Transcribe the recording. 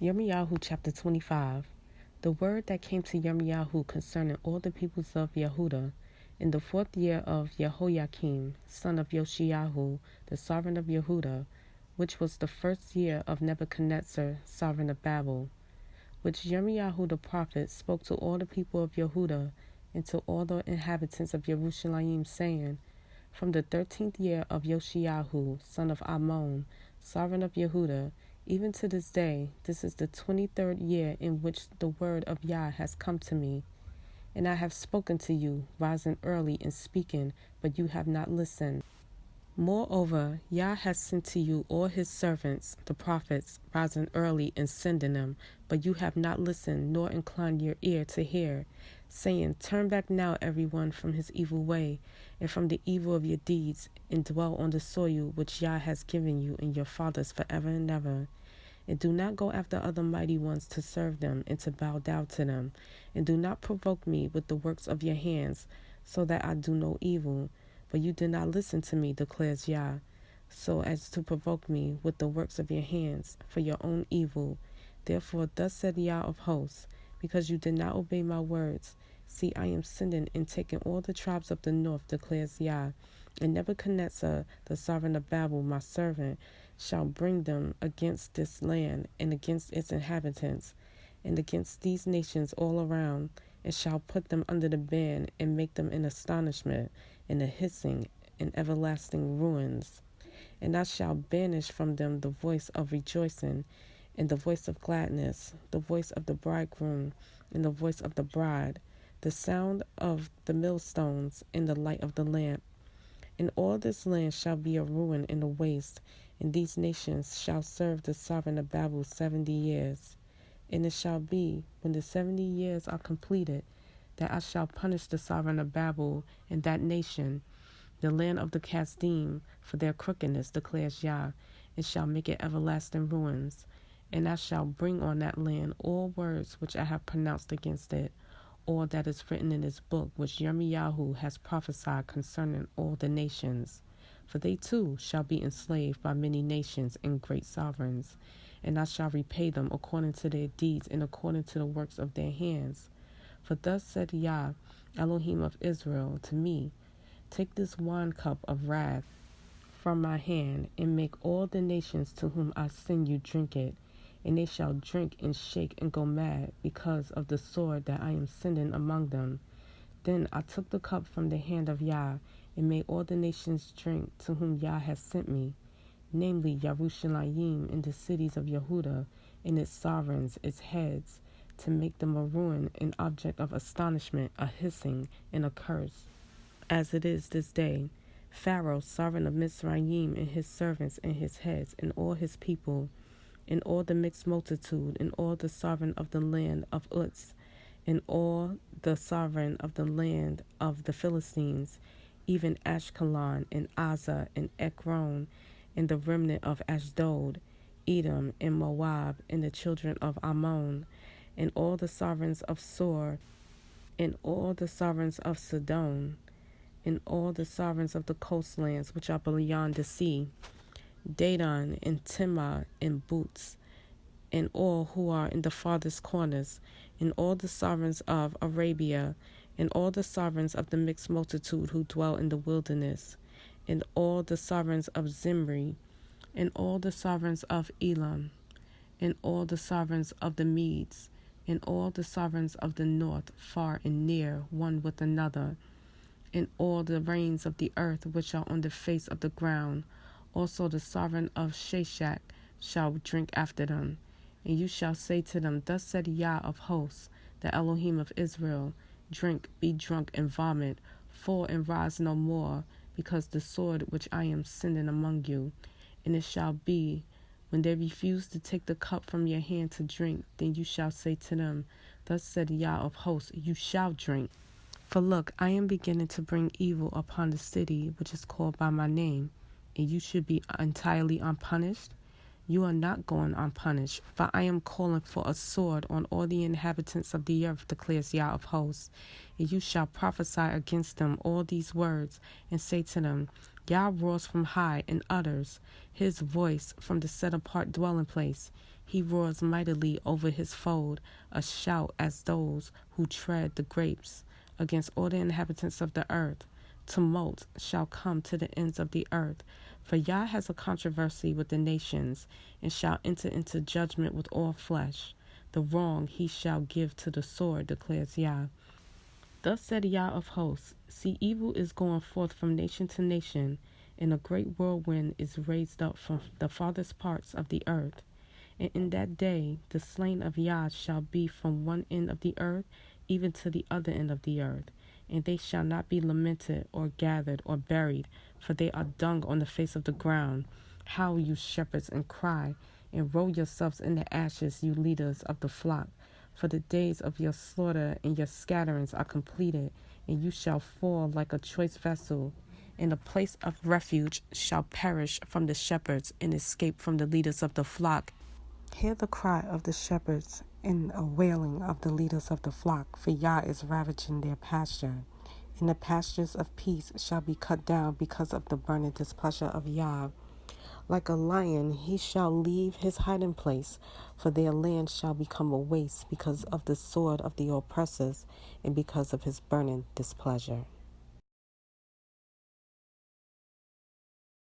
Yermiyahu chapter 25. The word that came to Yermiyahu concerning all the peoples of Yehuda, in the 4th year of Jehoiakim, son of Yoshiyahu, the sovereign of Yehuda, which was the 1st year of Nebuchadnezzar, sovereign of Babel, which Yermiyahu the prophet spoke to all the people of Yehuda and to all the inhabitants of Jerusalem, saying, From the 13th year of Yoshiyahu, son of Ammon, sovereign of Yehuda, even to this day, this is the 23rd year in which the word of Yah has come to me. And I have spoken to you, rising early and speaking, but you have not listened. Moreover, Yah has sent to you all his servants, the prophets, rising early and sending them, but you have not listened, nor inclined your ear to hear, saying, Turn back now every one from his evil way, and from the evil of your deeds, and dwell on the soil which Yah has given you and your fathers forever and ever. And do not go after other mighty ones to serve them and to bow down to them. And do not provoke me with the works of your hands, so that I do no evil. But you did not listen to me, declares Yah, so as to provoke me with the works of your hands for your own evil. Therefore thus said Yah of hosts, because you did not obey my words. See, I am sending and taking all the tribes of the north, declares Yah. And Nebuchadnezzar, the sovereign of Babel, my servant, shall bring them against this land and against its inhabitants and against these nations all around, and shall put them under the ban and make them an astonishment and a hissing and everlasting ruins. And I shall banish from them the voice of rejoicing and the voice of gladness, the voice of the bridegroom and the voice of the bride, the sound of the millstones and the light of the lamp. And all this land shall be a ruin and a waste, and these nations shall serve the sovereign of Babel 70 years. And it shall be, when the 70 years are completed, that I shall punish the sovereign of Babel and that nation, the land of the Kasdim, for their crookedness, declares Yah, and shall make it everlasting ruins. And I shall bring on that land all words which I have pronounced against it, all that is written in this book which Yermiyahu has prophesied concerning all the nations. For they too shall be enslaved by many nations and great sovereigns, and I shall repay them according to their deeds and according to the works of their hands. For thus said Yah, Elohim of Israel, to me, Take this wine cup of wrath from my hand, and make all the nations to whom I send you drink it, and they shall drink and shake and go mad because of the sword that I am sending among them. Then I took the cup from the hand of Yah, and made all the nations drink to whom Yah has sent me, namely Yerushalayim and the cities of Yehuda, and its sovereigns, its heads, to make them a ruin, an object of astonishment, a hissing, and a curse, as it is this day. Pharaoh, sovereign of Mizraim, and his servants, and his heads, and all his people, and all the mixed multitude, and all the sovereign of the land of Uz, and all the sovereign of the land of the Philistines, even Ashkelon, and Azza, and Ekron, and the remnant of Ashdod, Edom, and Moab, and the children of Ammon, and all the sovereigns of Sor, and all the sovereigns of Sidon, and all the sovereigns of the coastlands which are beyond the sea, Dadan, and Timah, and Boots, and all who are in the farthest corners, and all the sovereigns of Arabia, and all the sovereigns of the mixed multitude who dwell in the wilderness, and all the sovereigns of Zimri, and all the sovereigns of Elam, and all the sovereigns of the Medes, and all the sovereigns of the north, far and near, one with another, and all the reigns of the earth which are on the face of the ground. Also the sovereign of Sheshach shall drink after them. And you shall say to them, Thus said Yah of hosts, the Elohim of Israel, Drink, be drunk, and vomit, fall and rise no more, because the sword which I am sending among you. And it shall be, when they refuse to take the cup from your hand to drink, then you shall say to them, Thus said Yah of hosts, You shall drink. For look, I am beginning to bring evil upon the city which is called by my name, and you should be entirely unpunished. You are not going unpunished, for I am calling for a sword on all the inhabitants of the earth, declares Yah of hosts. And you shall prophesy against them all these words, and say to them, Yah roars from high and utters his voice from the set-apart dwelling place. He roars mightily over his fold, a shout as those who tread the grapes against all the inhabitants of the earth. Tumult shall come to the ends of the earth, for Yah has a controversy with the nations, and shall enter into judgment with all flesh. The wrong he shall give to the sword, declares Yah. Thus said Yah of hosts, see, evil is going forth from nation to nation, and a great whirlwind is raised up from the farthest parts of the earth. And in that day the slain of Yah shall be from one end of the earth even to the other end of the earth, and they shall not be lamented or gathered or buried, for they are dung on the face of the ground. Howl, you shepherds, and cry, and roll yourselves in the ashes, you leaders of the flock. For the days of your slaughter and your scatterings are completed, and you shall fall like a choice vessel. And the place of refuge shall perish from the shepherds, and escape from the leaders of the flock. Hear the cry of the shepherds and a wailing of the leaders of the flock, for Yah is ravaging their pasture. And the pastures of peace shall be cut down because of the burning displeasure of Yah. Like a lion he shall leave his hiding place, for their land shall become a waste because of the sword of the oppressors and because of his burning displeasure.